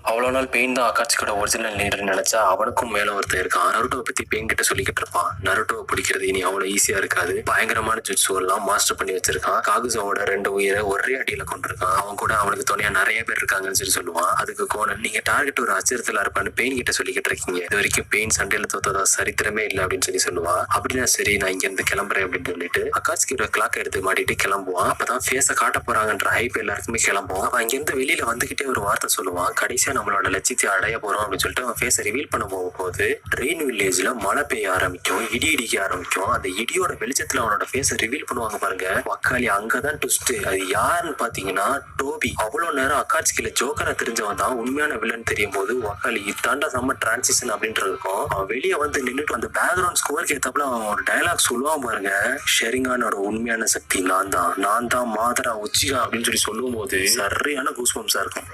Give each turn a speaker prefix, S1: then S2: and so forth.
S1: அவ்வளோ நாள் பெயின் தான் அக்காட்சியோட ஒரிஜினல் லீடர் நினைச்சா அவனுக்கும் மேல ஒருத்தர் இருக்கான். நருட்டோவை பத்தி பெயின் கிட்ட சொல்லிக்கிட்டு இருப்பான். நருட்டோவை பிடிக்கிறது இனி அவ்வளவு ஈஸியா இருக்காது. பயங்கரமான ஜுட்சு எல்லாம் மாஸ்டர் பண்ணி வச்சிருக்கான். காகுசாவோட 2 உயிரை ஒரே அடியில கொண்டிருக்கான். அவன் கூட அவனுக்கு துணையா நிறைய பேர் இருக்காங்கன்னு சொல்லி சொல்லுவான். அதுக்கு கோனன், நீங்க டார்கெட் ஒரு அச்சுறுத்தலா இருப்பான்னு பெயின் கிட்ட சொல்லிக்கிட்டு இருக்கீங்க. இது வரைக்கும் பெயின் சண்டையில தோத்ததா சரித்திரமே இல்லை அப்படின்னு சொல்லி சொல்லுவான். அப்படின்னா சரி, நான் இங்க இருந்து கிளம்புறேன் அப்படின்னு சொல்லிட்டு அக்காட்சியோட கிளாக் எடுத்து மாட்டிட்டு கிளம்புவான். அப்பதான் ஃபேஸ காட்ட போறாங்கன்ற ஹைப் எல்லாருக்குமே கிளம்புவான். அவன் இங்கிருந்து வெளியில வந்துகிட்டே ஒரு வார்த்தை சொல்லுவான். கடைசியா நம்மளோட லட்சியத்தை அடைய போறோம் அப்படின்னு சொல்லிட்டு அவன் ஃபேஸை ரிவீல் பண்ண போகும்போது ரெயின் வில்லேஜ்ல மழை பெய்ய ஆரம்பிக்கும், இடி இடிக்க ஆரம்பிக்கும். அந்த இடியோட வெளிச்சத்துல அவனோட ஃபேஸை ரிவீல் பண்ணுவாங்க பாருங்க. வக்காலி அங்கதான் ட்விஸ்ட். அது யாருன்னு பாத்தீங்கன்னா டோபி. அவ்வளவு நேரம் அக்காட்சியில ஜோக்கரா தெரிஞ்சவன் தான் உண்மையான வில்லன் தெரியும் போது வக்காலி இதாண்டா செம்ம டிரான்சிஷன் அப்படின்றதுக்கும் அவன் வெளியே வந்து நின்றுட்டு அந்த பேக்ரவுண்ட் ஸ்கோருக்கு ஏத்தாப்புல அவன் ஒரு டயலாக் சொல்லுவான் பாருங்க. ஷெரிங்கானோட உண்மையான சக்தி நான் தான் மாதரா உச்சிகா அப்படின்னு சொல்லி சொல்லும் போது சரியான கூஸ்பம்ஸா இருக்கும்.